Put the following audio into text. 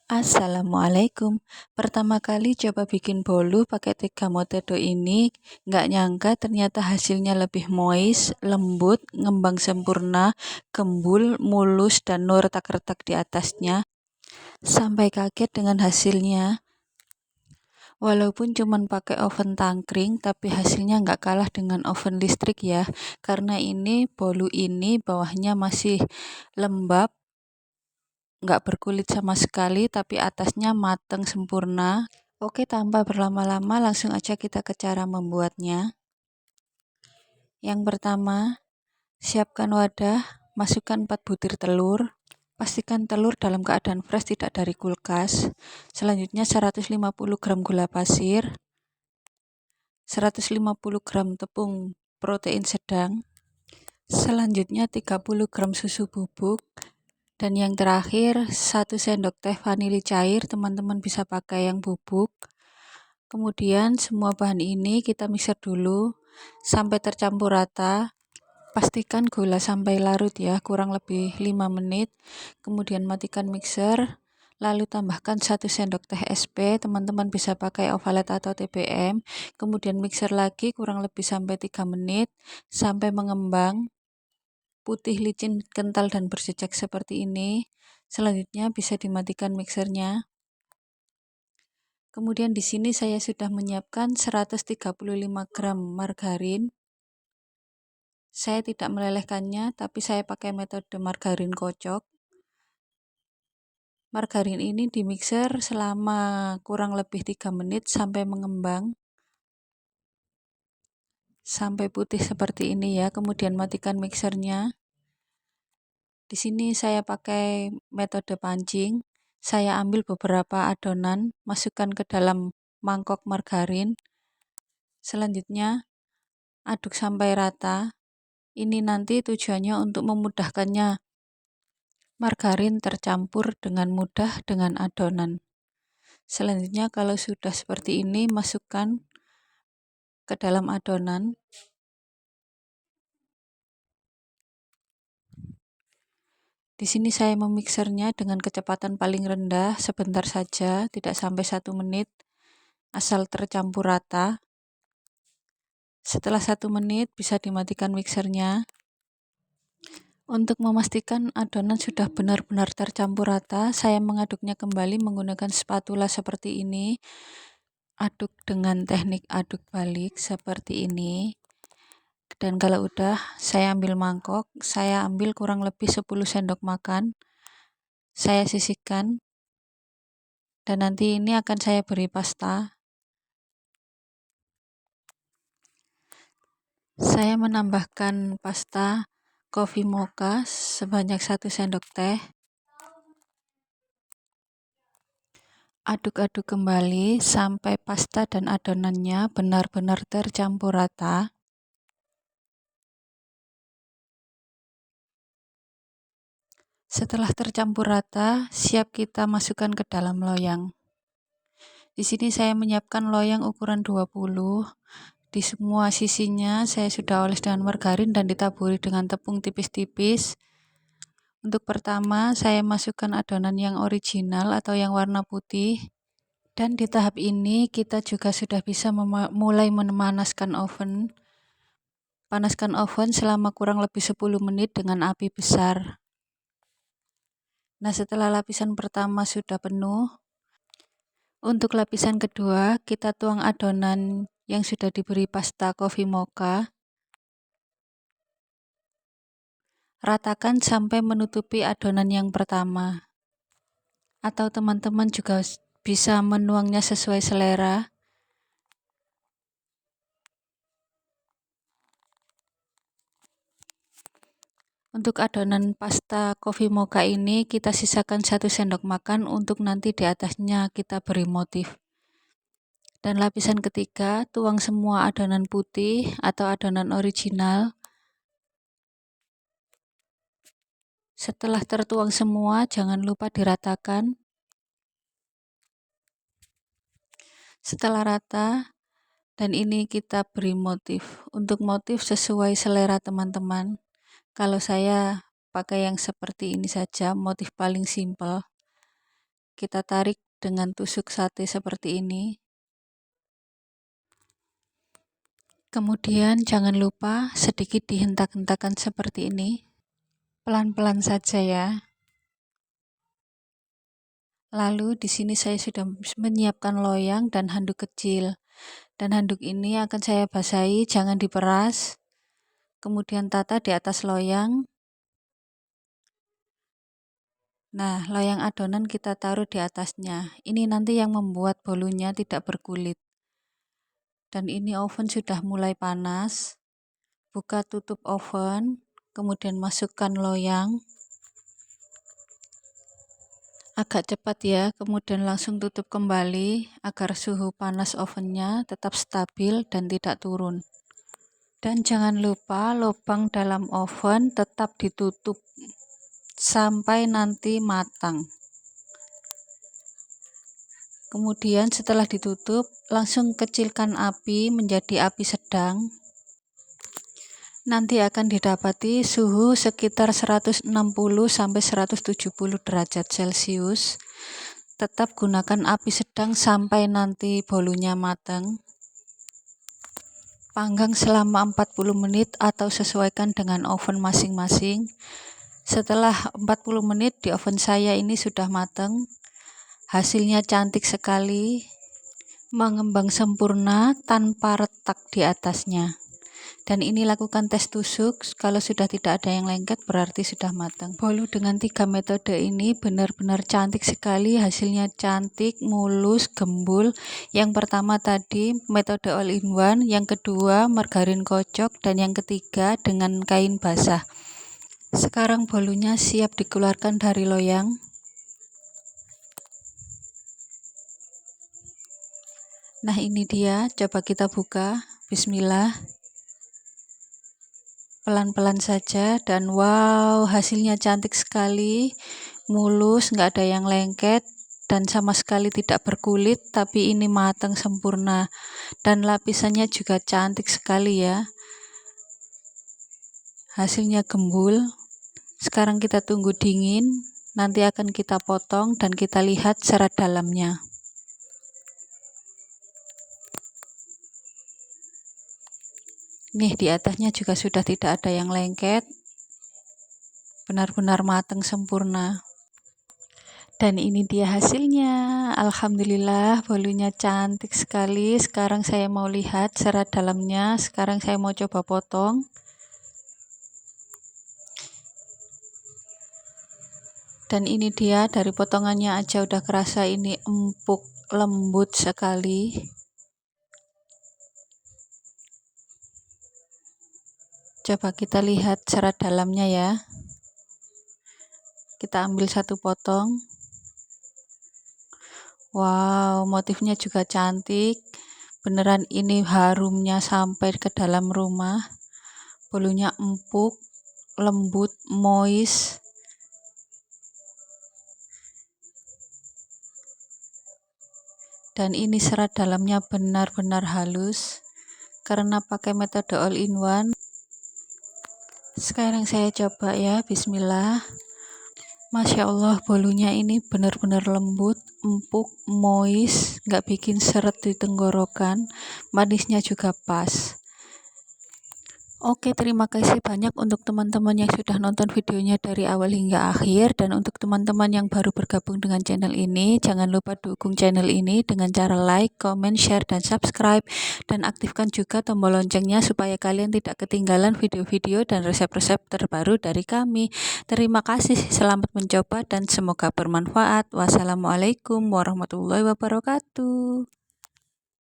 Assalamualaikum. Pertama kali coba bikin bolu pakai 3 metode ini, nggak nyangka ternyata hasilnya lebih moist, lembut, ngembang sempurna, gembul, mulus, dan no retak-retak di atasnya. Sampai kaget dengan hasilnya. Walaupun cuman pakai oven tangkring, tapi hasilnya nggak kalah dengan oven listrik ya. Karena ini bolu ini bawahnya masih lembab, nggak berkulit sama sekali, tapi atasnya mateng sempurna. Oke, tanpa berlama-lama langsung aja kita ke cara membuatnya. Yang pertama, siapkan wadah, masukkan 4 butir telur. Pastikan telur dalam keadaan fresh, tidak dari kulkas. Selanjutnya 150 gram gula pasir, 150 gram tepung protein sedang. Selanjutnya 30 gram susu bubuk. Dan yang terakhir 1 sendok teh vanili cair, teman-teman bisa pakai yang bubuk. Kemudian semua bahan ini kita mixer dulu sampai tercampur rata. Pastikan gula sampai larut ya, kurang lebih 5 menit. Kemudian matikan mixer, lalu tambahkan 1 sendok teh SP, teman-teman bisa pakai Ovalet atau TBM. Kemudian mixer lagi kurang lebih sampai 3 menit sampai mengembang putih, licin, kental, dan berjejak seperti ini. Selanjutnya bisa dimatikan mixernya. Kemudian di sini saya sudah menyiapkan 135 gram margarin. Saya tidak melelehkannya, tapi saya pakai metode margarin kocok. Margarin ini di mixer selama kurang lebih 3 menit sampai mengembang. Sampai putih seperti ini ya, kemudian matikan mixernya. Di sini saya pakai metode pancing. Saya ambil beberapa adonan, masukkan ke dalam mangkok margarin. Selanjutnya aduk sampai rata. Ini nanti tujuannya untuk memudahkannya margarin tercampur dengan mudah dengan adonan. Selanjutnya kalau sudah seperti ini, masukkan ke dalam adonan. Di sini saya memixernya dengan kecepatan paling rendah, sebentar saja, tidak sampai 1 menit, asal tercampur rata. Setelah 1 menit bisa dimatikan mixernya. Untuk memastikan adonan sudah benar-benar tercampur rata, saya mengaduknya kembali menggunakan spatula seperti ini. Aduk dengan teknik aduk balik seperti ini. Dan kalau udah, saya ambil mangkok, saya ambil kurang lebih 10 sendok makan. Saya sisihkan. Dan nanti ini akan saya beri pasta. Saya menambahkan pasta coffee mocha sebanyak 1 sendok teh. Aduk-aduk kembali sampai pasta dan adonannya benar-benar tercampur rata. Setelah tercampur rata, siap kita masukkan ke dalam loyang. Di sini saya menyiapkan loyang ukuran 20. Di semua sisinya saya sudah oles dengan margarin dan ditaburi dengan tepung tipis-tipis. Untuk pertama, saya masukkan adonan yang original atau yang warna putih. Dan di tahap ini kita juga sudah bisa mulai memanaskan oven. Panaskan oven selama kurang lebih 10 menit dengan api besar. Nah, setelah lapisan pertama sudah penuh, untuk lapisan kedua kita tuang adonan yang sudah diberi pasta coffee mocha. Ratakan sampai menutupi adonan yang pertama. Atau teman-teman juga bisa menuangnya sesuai selera. Untuk adonan pasta coffee mocha ini kita sisakan 1 sendok makan untuk nanti di atasnya kita beri motif. Dan lapisan ketiga, tuang semua adonan putih atau adonan original. Setelah tertuang semua, jangan lupa diratakan. Setelah rata, dan ini kita beri motif. Untuk motif sesuai selera teman-teman. Kalau saya pakai yang seperti ini saja, motif paling simpel. kita tarik dengan tusuk sate seperti ini. Kemudian jangan lupa sedikit dihentak-hentakan seperti ini. Pelan-pelan saja ya. Lalu di sini saya sudah menyiapkan loyang dan handuk kecil. Dan handuk ini akan saya basahi, jangan diperas. Kemudian tata di atas loyang. Nah, loyang adonan kita taruh di atasnya. Ini nanti yang membuat bolunya tidak berkulit. Dan ini oven sudah mulai panas. Buka tutup oven, kemudian masukkan loyang. Agak cepat ya, kemudian langsung tutup kembali agar suhu panas ovennya tetap stabil dan tidak turun. Dan jangan lupa lubang dalam oven tetap ditutup sampai nanti matang. Kemudian setelah ditutup, langsung kecilkan api menjadi api sedang. Nanti akan didapati suhu sekitar 160 sampai 170 derajat Celcius. Tetap gunakan api sedang sampai nanti bolunya matang. Panggang selama 40 menit atau sesuaikan dengan oven masing-masing. Setelah 40 menit di oven saya ini sudah matang. Hasilnya cantik sekali, mengembang sempurna tanpa retak di atasnya. Dan ini lakukan tes tusuk, kalau sudah tidak ada yang lengket berarti sudah matang. Bolu dengan 3 metode ini benar-benar cantik sekali, hasilnya cantik, mulus, gembul. Yang pertama tadi metode all in one, yang kedua margarin kocok, dan yang ketiga dengan kain basah. Sekarang bolunya siap dikeluarkan dari loyang. Nah ini dia, coba kita buka, bismillah. Pelan-pelan saja dan wow, hasilnya cantik sekali, mulus, nggak ada yang lengket dan sama sekali tidak berkulit, tapi ini matang sempurna dan lapisannya juga cantik sekali ya. Hasilnya gembul. Sekarang kita tunggu dingin, nanti akan kita potong dan kita lihat serat dalamnya. Nih di atasnya juga sudah tidak ada yang lengket, benar-benar matang sempurna. Dan ini dia hasilnya, alhamdulillah bolunya cantik sekali. Sekarang saya mau lihat serat dalamnya, sekarang saya mau coba potong. Dan ini dia, dari potongannya aja udah kerasa ini empuk, lembut sekali. Coba kita lihat serat dalamnya ya. Kita ambil satu potong. Wow, motifnya juga cantik. Beneran ini harumnya sampai ke dalam rumah. Bolunya empuk, lembut, moist. Dan ini serat dalamnya benar-benar halus. Karena pakai metode all in one. Sekarang saya coba ya, bismillah. Masya Allah, bolunya ini benar-benar lembut, empuk, moist, nggak bikin seret di tenggorokan, manisnya juga pas. Oke, terima kasih banyak untuk teman-teman yang sudah nonton videonya dari awal hingga akhir, dan untuk teman-teman yang baru bergabung dengan channel ini, jangan lupa dukung channel ini dengan cara like, comment, share, dan subscribe, dan aktifkan juga tombol loncengnya supaya kalian tidak ketinggalan video-video dan resep-resep terbaru dari kami. Terima kasih, selamat mencoba, dan semoga bermanfaat. Wassalamualaikum warahmatullahi wabarakatuh.